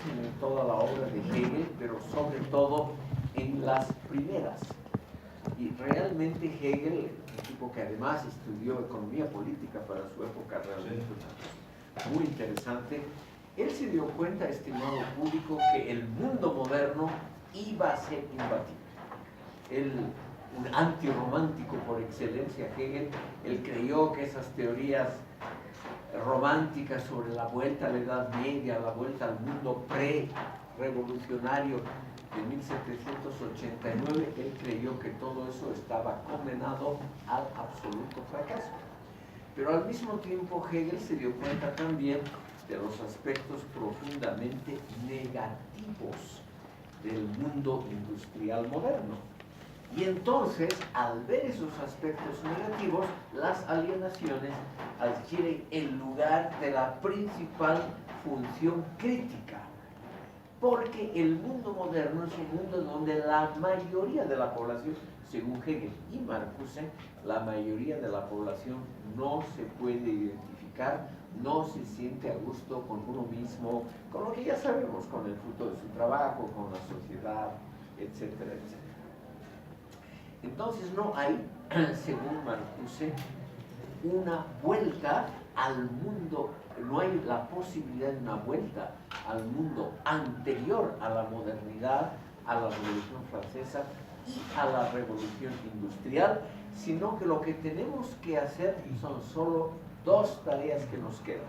aparecen en toda la obra de Hegel, pero sobre todo en las primeras. Y realmente Hegel, un tipo que además estudió economía política para su época, realmente muy interesante, él se dio cuenta, estimado público, que el mundo moderno iba a ser imbatible. Él, un antirromántico por excelencia, Hegel, él creyó que esas teorías románticas sobre la vuelta a la Edad Media, la vuelta al mundo pre-revolucionario de 1789, él creyó que todo eso estaba condenado al absoluto fracaso. Pero al mismo tiempo Hegel se dio cuenta también de los aspectos profundamente negativos del mundo industrial moderno. Y entonces, al ver esos aspectos negativos, las alienaciones adquieren el lugar de la principal función crítica. Porque el mundo moderno es un mundo donde la mayoría de la población, según Hegel y Marcuse, la mayoría de la población no se puede identificar, no se siente a gusto con uno mismo, con lo que ya sabemos, con el fruto de su trabajo, con la sociedad, etcétera, etcétera. Entonces no hay, según Marcuse, una vuelta al mundo, no hay la posibilidad de una vuelta al mundo anterior a la modernidad, a la Revolución Francesa y a la Revolución Industrial, sino que lo que tenemos que hacer son solo dos tareas que nos quedan.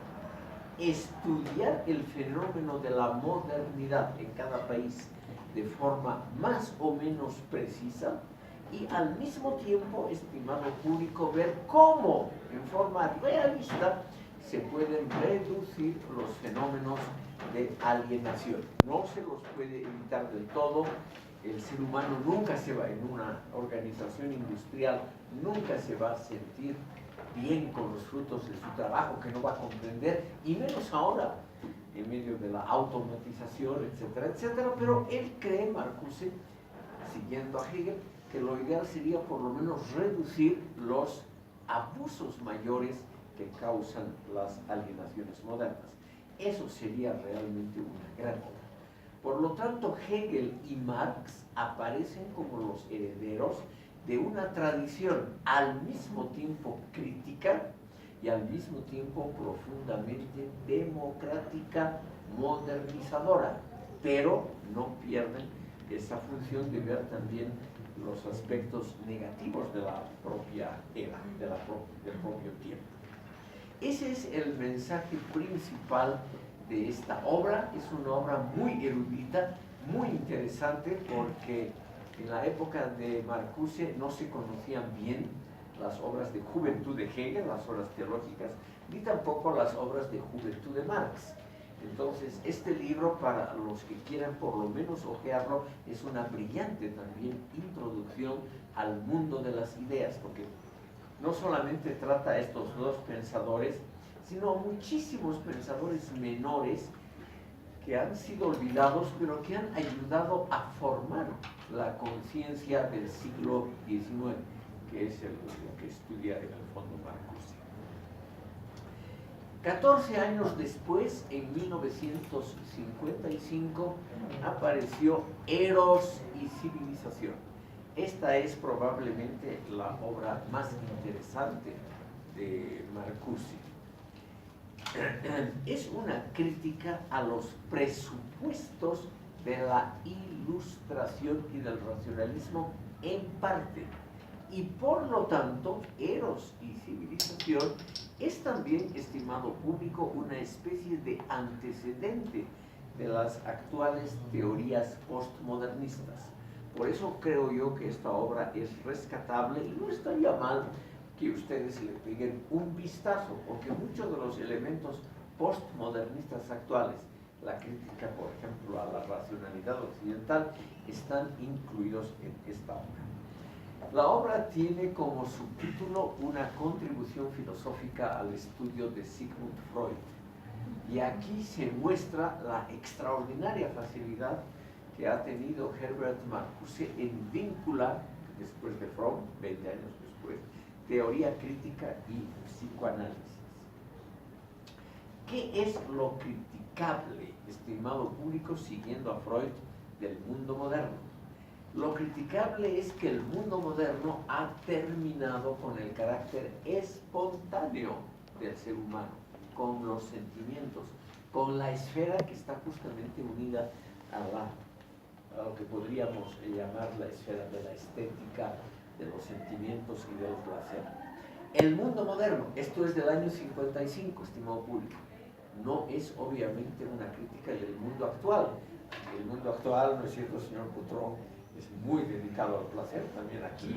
Estudiar el fenómeno de la modernidad en cada país de forma más o menos precisa, y al mismo tiempo, estimado público, ver cómo en forma realista se pueden reducir los fenómenos de alienación. No se los puede evitar del todo. El ser humano nunca se va, en una organización industrial, nunca se va a sentir bien con los frutos de su trabajo, que no va a comprender, y menos ahora, en medio de la automatización, etcétera, etcétera. Pero él cree, Marcuse, siguiendo a Hegel, que lo ideal sería por lo menos reducir los abusos mayores que causan las alienaciones modernas. Eso sería realmente una gran obra. Por lo tanto, Hegel y Marx aparecen como los herederos de una tradición al mismo tiempo crítica y al mismo tiempo profundamente democrática, modernizadora, pero no pierden esa función de ver también los aspectos negativos de la propia era, del propio tiempo. Ese es el mensaje principal de esta obra. Es una obra muy erudita, muy interesante, porque en la época de Marcuse no se conocían bien las obras de juventud de Hegel, las obras teológicas, ni tampoco las obras de juventud de Marx. Entonces, este libro, para los que quieran por lo menos hojearlo, es una brillante también introducción al mundo de las ideas, porque no solamente trata a estos dos pensadores, sino muchísimos pensadores menores que han sido olvidados, pero que han ayudado a formar la conciencia del siglo XIX, que es lo que estudia en el fondo Marcuse. 14 años después, en 1955, apareció Eros y Civilización. Esta es probablemente la obra más interesante de Marcuse. Es una crítica a los presupuestos de la ilustración y del racionalismo en parte. Y por lo tanto, Eros y Civilización es también, estimado público, una especie de antecedente de las actuales teorías postmodernistas. Por eso creo yo que esta obra es rescatable y no estaría mal que ustedes le peguen un vistazo, porque muchos de los elementos postmodernistas actuales, la crítica, por ejemplo, a la racionalidad occidental, están incluidos en esta obra. La obra tiene como subtítulo una contribución filosófica al estudio de Sigmund Freud. Y aquí se muestra la extraordinaria facilidad que ha tenido Herbert Marcuse en vincular, después de Freud, 20 años después, teoría crítica y psicoanálisis. ¿Qué es lo criticable, estimado público, siguiendo a Freud, del mundo moderno? Lo criticable es que el mundo moderno ha terminado con el carácter espontáneo del ser humano, con los sentimientos, con la esfera que está justamente unida a lo que podríamos llamar la esfera de la estética, de los sentimientos y del placer. El mundo moderno, esto es del año 55, estimado público, no es obviamente una crítica del mundo actual. El mundo actual, ¿no es cierto, señor Putrón? Es muy dedicado al placer también aquí.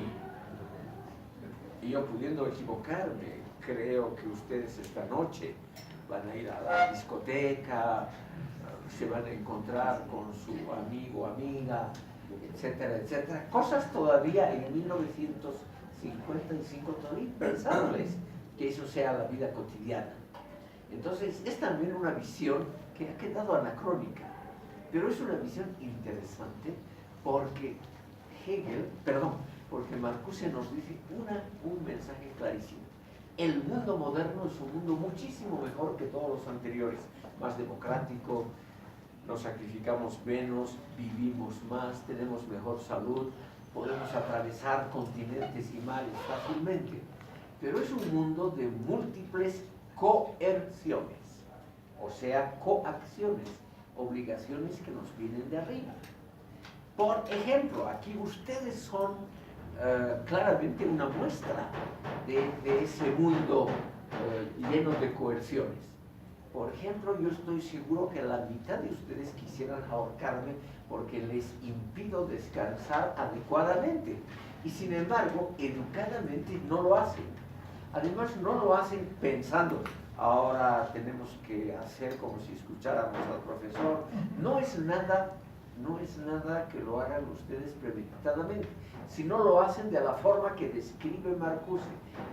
Y yo, pudiendo equivocarme, creo que ustedes esta noche van a ir a la discoteca, se van a encontrar con su amigo o amiga, etcétera, etcétera. Cosas todavía en 1955 todavía impensables que eso sea la vida cotidiana. Entonces, es también una visión que ha quedado anacrónica, pero es una visión interesante porque porque Marcuse nos dice un mensaje clarísimo. El mundo moderno es un mundo muchísimo mejor que todos los anteriores, más democrático, nos sacrificamos menos, vivimos más, tenemos mejor salud, podemos atravesar continentes y mares fácilmente, pero es un mundo de múltiples coerciones, o sea, coacciones, obligaciones que nos vienen de arriba. Por ejemplo, aquí ustedes son claramente una muestra de ese mundo lleno de coerciones. Por ejemplo, yo estoy seguro que la mitad de ustedes quisieran ahorcarme porque les impido descansar adecuadamente. Y sin embargo, educadamente no lo hacen. Además, no lo hacen pensando, ahora tenemos que hacer como si escucháramos al profesor. No es nada que lo hagan ustedes premeditadamente, sino lo hacen de la forma que describe Marcuse.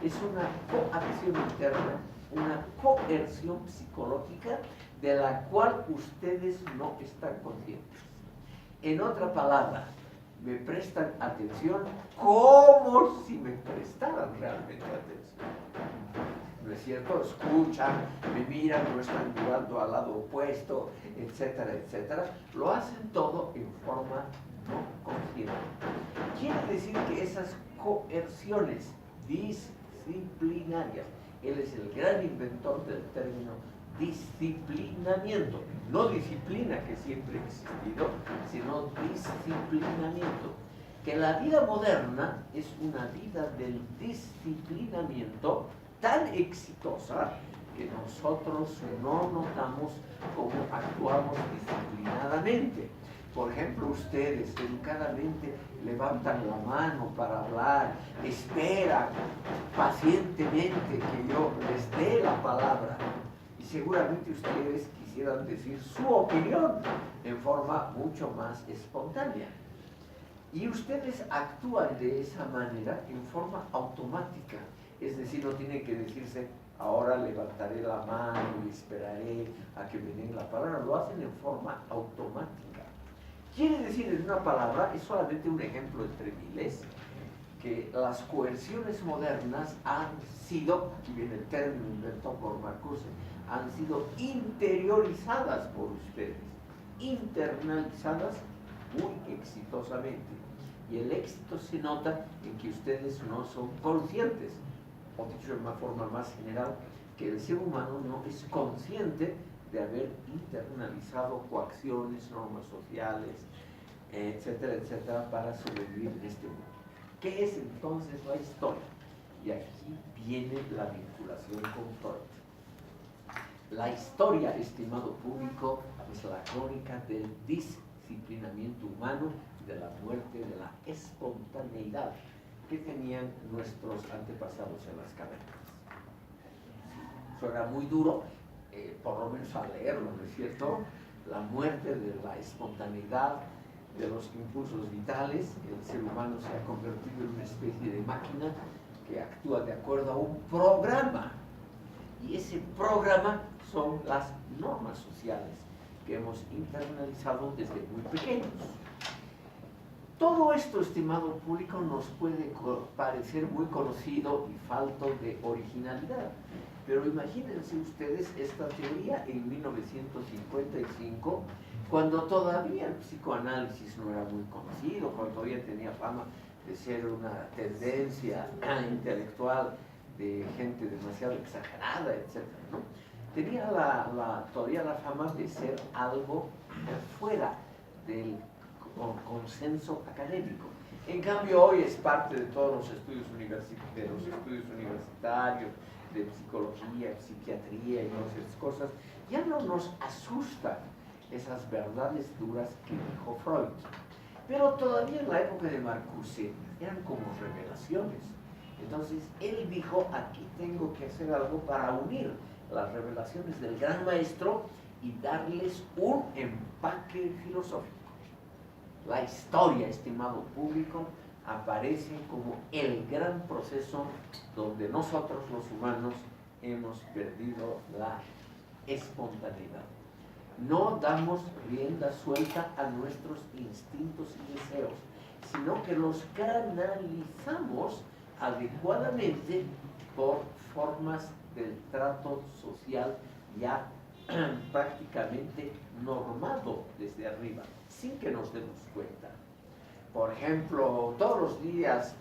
Es una coacción interna, una coerción psicológica de la cual ustedes no están conscientes. En otra palabra, me prestan atención como si me prestaran realmente atención. ¿No es cierto? Escuchan, me miran, no están mirando al lado opuesto, etcétera, etcétera. Lo hacen todo en forma no consciente. Quiere decir que esas coerciones disciplinarias, él es el gran inventor del término disciplinamiento, no disciplina que siempre ha existido, sino disciplinamiento. Que la vida moderna es una vida del disciplinamiento tan exitosa que nosotros no notamos cómo actuamos disciplinadamente. Por ejemplo, ustedes educadamente levantan la mano para hablar, esperan pacientemente que yo les dé la palabra y seguramente ustedes quisieran decir su opinión en forma mucho más espontánea. Y ustedes actúan de esa manera en forma automática, es decir, no tiene que decirse, ahora levantaré la mano y esperaré a que me den la palabra, lo hacen en forma automática. Quiere decir, en una palabra, es solamente un ejemplo entre miles, que las coerciones modernas han sido, aquí viene el término inventado por Marcuse, han sido interiorizadas por ustedes, internalizadas muy exitosamente. Y el éxito se nota en que ustedes no son conscientes, o dicho de una forma más general, que el ser humano no es consciente de haber internalizado coacciones, normas sociales, etcétera, etcétera, para sobrevivir en este mundo. ¿Qué es entonces la historia? Y aquí viene la vinculación con Freud. La historia, estimado público, es la crónica del disciplinamiento humano, de la muerte, de la espontaneidad que tenían nuestros antepasados en las cavernas. Suena muy duro, por lo menos al leerlo, ¿no es cierto? La muerte de la espontaneidad, de los impulsos vitales. El ser humano se ha convertido en una especie de máquina que actúa de acuerdo a un programa. Y ese programa son las normas sociales que hemos internalizado desde muy pequeños. Todo esto, estimado público, nos puede parecer muy conocido y falto de originalidad. Pero imagínense ustedes esta teoría en 1955, cuando todavía el psicoanálisis no era muy conocido, cuando todavía tenía fama de ser una tendencia intelectual de gente demasiado exagerada, etc., ¿no? Tenía todavía la fama de ser algo fuera del consenso académico. En cambio, hoy es parte de todos los estudios universitarios, de psicología, psiquiatría y todas esas cosas. Ya no nos asustan esas verdades duras que dijo Freud. Pero todavía en la época de Marcuse eran como revelaciones. Entonces él dijo, aquí tengo que hacer algo para unir las revelaciones del gran maestro y darles un empaque filosófico. La historia, estimado público, aparece como el gran proceso donde nosotros los humanos hemos perdido la espontaneidad. No damos rienda suelta a nuestros instintos y deseos, sino que los canalizamos adecuadamente por formas del trato social ya prácticamente normado desde arriba, sin que nos demos cuenta. Por ejemplo, todos los días,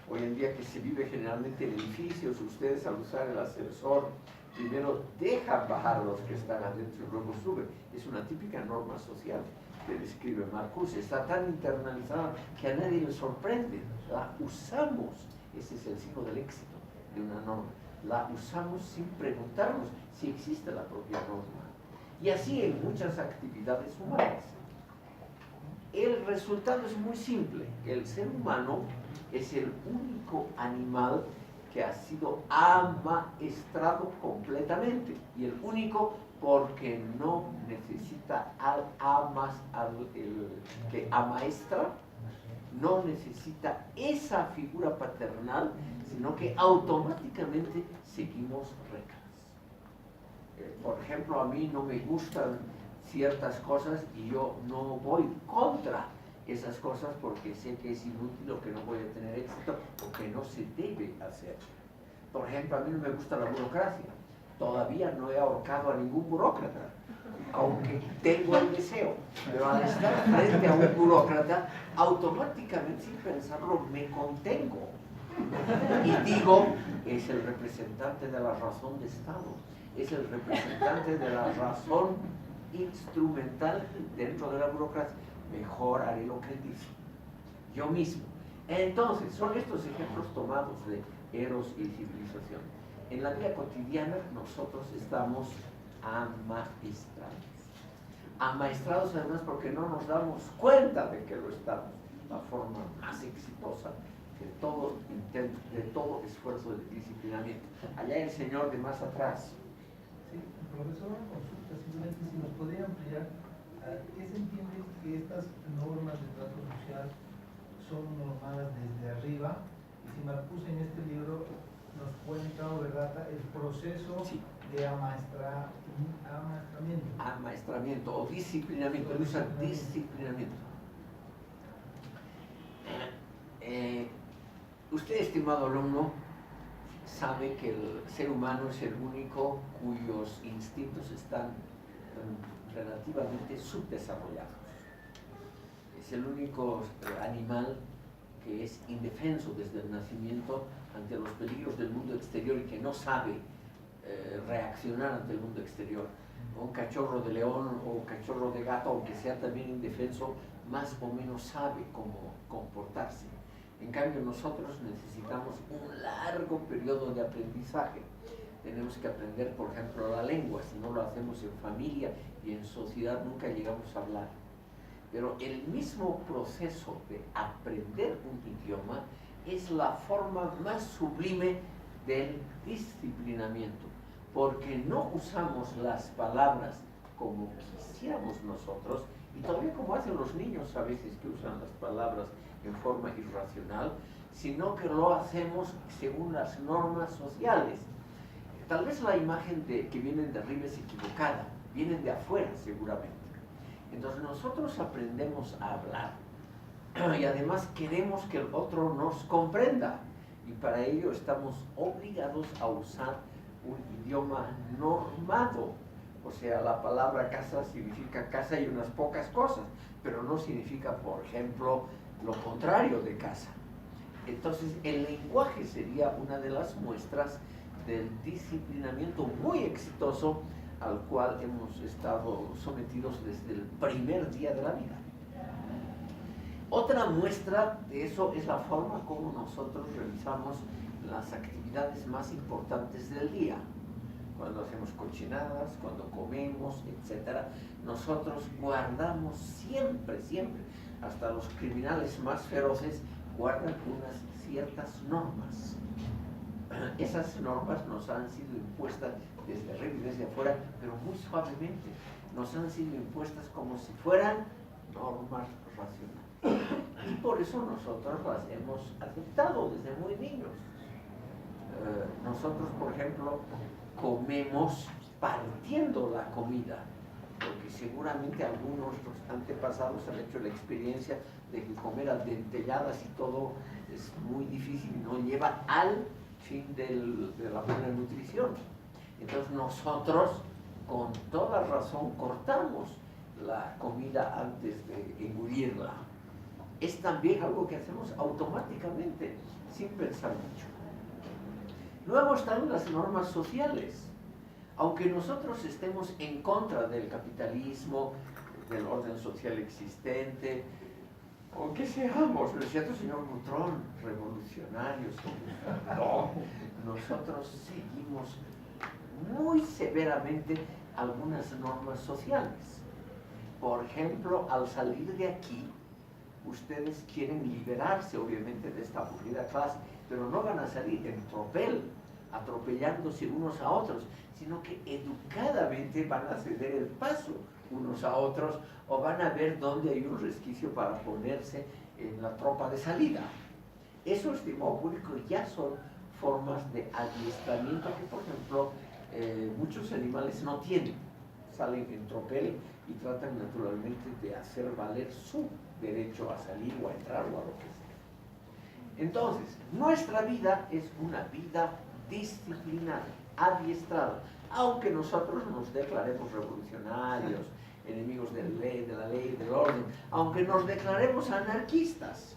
hoy en día que se vive generalmente en edificios, ustedes al usar el ascensor, primero dejan bajar a los que están adentro y luego suben. Es una típica norma social que describe Marcuse. Está tan internalizada que a nadie le sorprende. La usamos, ese es el signo del éxito de una norma. La usamos sin preguntarnos si existe la propia norma. Y así en muchas actividades humanas. El resultado es muy simple. El ser humano es el único animal que ha sido amaestrado completamente. Y el único porque no necesita el que amaestra, no necesita esa figura paternal, sino que automáticamente seguimos reglas. Por ejemplo, a mí no me gustan ciertas cosas y yo no voy contra esas cosas porque sé que es inútil o que no voy a tener éxito o que no se debe hacer. Por ejemplo, a mí no me gusta la burocracia. Todavía no he ahorcado a ningún burócrata, aunque tengo el deseo. Pero al estar frente a un burócrata, automáticamente, sin pensarlo, me contengo. Y digo, es el representante de la razón de Estado, es el representante de la razón instrumental dentro de la burocracia. Mejor haré lo que él dice, yo mismo. Entonces, son estos ejemplos tomados de Eros y civilización. En la vida cotidiana nosotros estamos amaestrados. Amaestrados además porque no nos damos cuenta de que lo estamos. La forma más exitosa de todo intento, de todo esfuerzo de disciplinamiento. Allá el señor de más atrás. Sí, profesor, una consulta, simplemente si nos podría ampliar, ¿qué se entiende que estas normas de trato social son normadas desde arriba? Y si Marcuse en este libro nos cuenta o relata el proceso Sí. de amaestramiento. Amaestramiento o disciplinamiento, disciplinamiento. Usted, estimado alumno, sabe que el ser humano es el único cuyos instintos están relativamente subdesarrollados. Es el único animal que es indefenso desde el nacimiento ante los peligros del mundo exterior y que no sabe reaccionar ante el mundo exterior. Un cachorro de león o un cachorro de gato, aunque sea también indefenso, más o menos sabe cómo comportarse. En cambio, nosotros necesitamos un largo periodo de aprendizaje. Tenemos que aprender, por ejemplo, la lengua. Si no lo hacemos en familia y en sociedad, nunca llegamos a hablar. Pero el mismo proceso de aprender un idioma es la forma más sublime del disciplinamiento, porque no usamos las palabras como quisiéramos nosotros, y todavía como hacen los niños a veces que usan las palabras en forma irracional, sino que lo hacemos según las normas sociales. Tal vez la imagen que vienen de arriba es equivocada, vienen de afuera seguramente. Entonces nosotros aprendemos a hablar y además queremos que el otro nos comprenda, y para ello estamos obligados a usar un idioma normado. O sea, la palabra casa significa casa y unas pocas cosas, pero no significa, por ejemplo, lo contrario de casa. Entonces, el lenguaje sería una de las muestras del disciplinamiento muy exitoso al cual hemos estado sometidos desde el primer día de la vida. Otra muestra de eso es la forma como nosotros realizamos las actividades más importantes del día. Cuando hacemos cochinadas, cuando comemos, etc. Nosotros guardamos siempre, hasta los criminales más feroces, guardan unas ciertas normas. Esas normas nos han sido impuestas desde arriba y desde afuera, pero muy suavemente. Nos han sido impuestas como si fueran normas racionales. Y por eso nosotros las hemos aceptado desde muy niños. Nosotros, por ejemplo, comemos partiendo la comida, porque seguramente algunos antepasados han hecho la experiencia de que comer adentelladas y todo es muy difícil y no lleva al fin de la buena nutrición. Entonces nosotros, con toda razón, cortamos la comida antes de engullirla. Es también algo que hacemos automáticamente, sin pensar mucho. Luego están las normas sociales. Aunque nosotros estemos en contra del capitalismo, del orden social existente, aunque seamos, ¿no es cierto, señor Butrón, revolucionarios? No, nosotros seguimos muy severamente algunas normas sociales. Por ejemplo, al salir de aquí, ustedes quieren liberarse, obviamente, de esta aburrida clase, pero no van a salir en tropel, atropellándose unos a otros, sino que educadamente van a ceder el paso unos a otros o van a ver dónde hay un resquicio para ponerse en la tropa de salida. Eso, estimado público, ya son formas de adiestramiento que, por ejemplo, muchos animales no tienen. Salen en tropel y tratan naturalmente de hacer valer su derecho a salir o a entrar o a lo que sea. Entonces, nuestra vida es una vida disciplinada, adiestrada, aunque nosotros nos declaremos revolucionarios, enemigos de la ley, del orden, aunque nos declaremos anarquistas,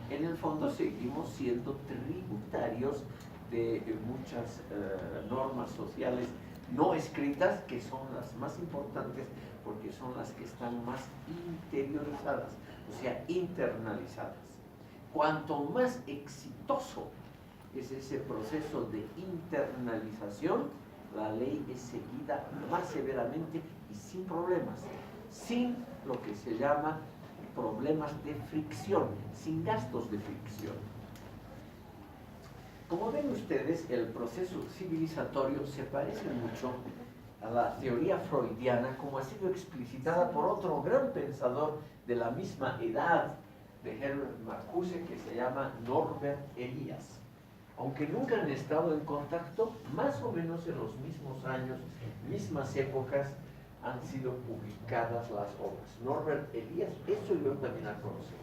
en el fondo seguimos siendo tributarios de muchas normas sociales no escritas, que son las más importantes porque son las que están más interiorizadas, o sea, internalizadas. Cuanto más exitoso es ese proceso de internalización, la ley es seguida más severamente y sin problemas, sin lo que se llama problemas de fricción, sin gastos de fricción. Como ven ustedes, el proceso civilizatorio se parece mucho a la teoría freudiana, como ha sido explicitada por otro gran pensador de la misma edad de Herbert Marcuse, que se llama Norbert Elias. Aunque nunca han estado en contacto, más o menos en los mismos años, mismas épocas, han sido publicadas las obras. Norbert Elias, eso yo también la conocí.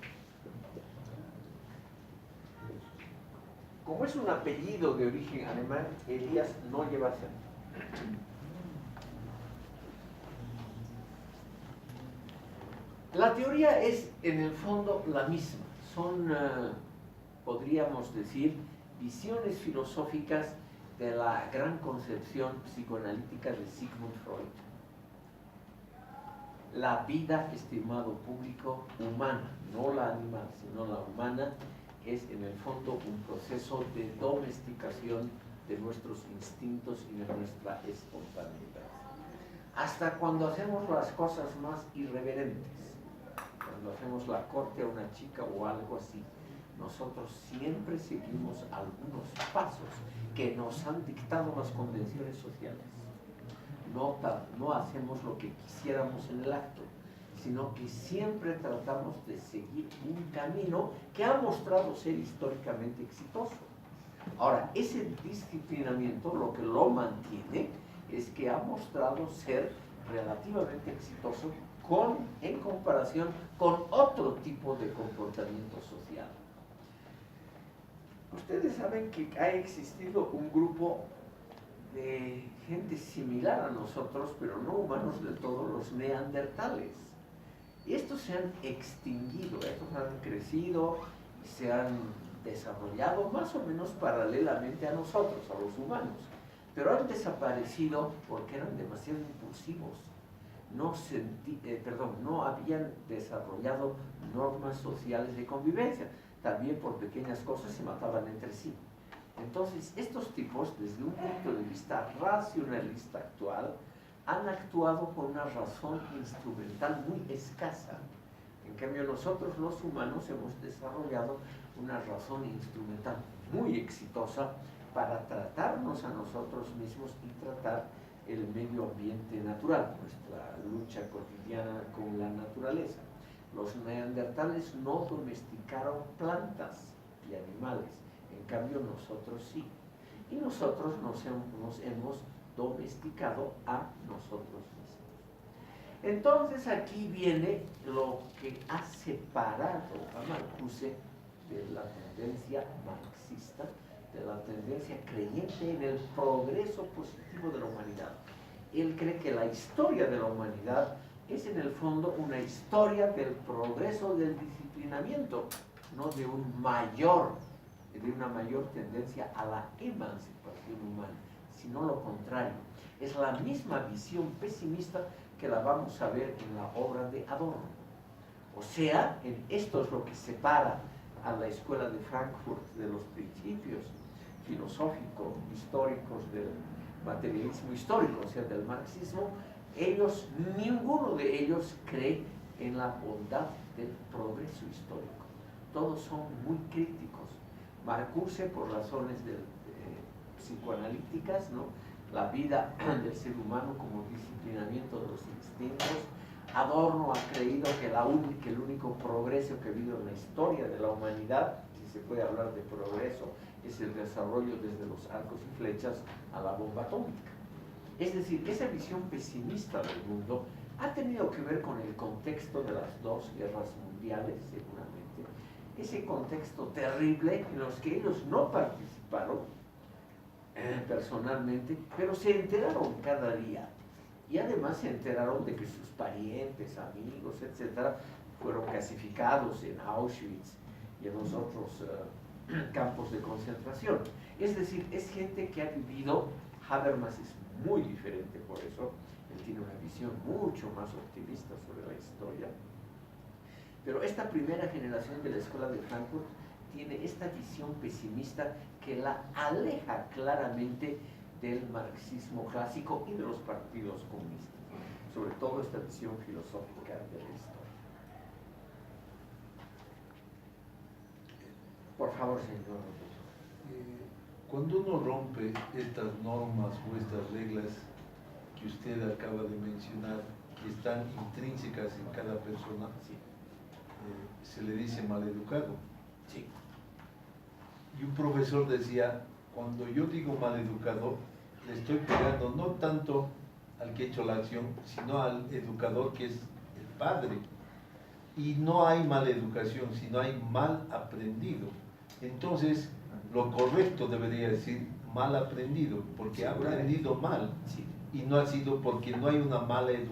Como es un apellido de origen alemán, Elias no lleva acento. La teoría es, en el fondo, la misma. Son, podríamos decir, visiones filosóficas de la gran concepción psicoanalítica de Sigmund Freud. La vida, estimado público, humana, no la animal, sino la humana, es en el fondo un proceso de domesticación de nuestros instintos y de nuestra espontaneidad. Hasta cuando hacemos las cosas más irreverentes, cuando hacemos la corte a una chica o algo así, nosotros siempre seguimos algunos pasos que nos han dictado las convenciones sociales. No hacemos lo que quisiéramos en el acto, sino que siempre tratamos de seguir un camino que ha mostrado ser históricamente exitoso. Ahora, ese disciplinamiento lo que lo mantiene es que ha mostrado ser relativamente exitoso en comparación con otro tipo de comportamiento social. Ustedes saben que ha existido un grupo de gente similar a nosotros, pero no humanos del todo, los neandertales. Y estos se han extinguido, estos han crecido, se han desarrollado más o menos paralelamente a nosotros, a los humanos, pero han desaparecido porque eran demasiado impulsivos. No habían desarrollado normas sociales de convivencia. También por pequeñas cosas se mataban entre sí. Entonces, estos tipos, desde un punto de vista racionalista actual, han actuado con una razón instrumental muy escasa. En cambio, nosotros los humanos hemos desarrollado una razón instrumental muy exitosa para tratarnos a nosotros mismos y tratar el medio ambiente natural, nuestra lucha cotidiana con la naturaleza. Los neandertales no domesticaron plantas y animales, en cambio nosotros sí. Y nosotros nos hemos domesticado a nosotros mismos. Entonces aquí viene lo que ha separado a Marcuse de la tendencia marxista, de la tendencia creyente en el progreso positivo de la humanidad. Él cree que la historia de la humanidad es en el fondo una historia del progreso del disciplinamiento, no de una mayor tendencia a la emancipación humana, sino lo contrario. Es la misma visión pesimista que la vamos a ver en la obra de Adorno. O sea, esto es lo que separa a la escuela de Frankfurt de los principios filosóficos, históricos del materialismo histórico, o sea, del marxismo. Ninguno de ellos cree en la bondad del progreso histórico. Todos son muy críticos. Marcuse, por razones psicoanalíticas, ¿no?, la vida del ser humano como disciplinamiento de los instintos. Adorno ha creído que el único progreso que ha habido en la historia de la humanidad, si se puede hablar de progreso, es el desarrollo desde los arcos y flechas a la bomba atómica. Es decir, esa visión pesimista del mundo ha tenido que ver con el contexto de las dos guerras mundiales, seguramente. Ese contexto terrible en los que ellos no participaron personalmente, pero se enteraron cada día. Y además se enteraron de que sus parientes, amigos, etcétera, fueron clasificados en Auschwitz y en los otros campos de concentración. Es decir, es gente que ha vivido. Habermas es muy diferente por eso. Él tiene una visión mucho más optimista sobre la historia. Pero esta primera generación de la escuela de Frankfurt tiene esta visión pesimista que la aleja claramente del marxismo clásico y de los partidos comunistas, sobre todo esta visión filosófica de la historia. Por favor, señor. Cuando uno rompe estas normas o estas reglas que usted acaba de mencionar, que están intrínsecas en cada persona, Sí. Se le dice maleducado. Sí. Y un profesor decía, cuando yo digo maleducado, le estoy pegando no tanto al que ha hecho la acción, sino al educador, que es el padre. Y no hay maleducación, sino hay mal aprendido. Entonces, lo correcto debería decir mal aprendido, porque ha aprendido mal. Sí. Y no ha sido porque no hay una mala educación.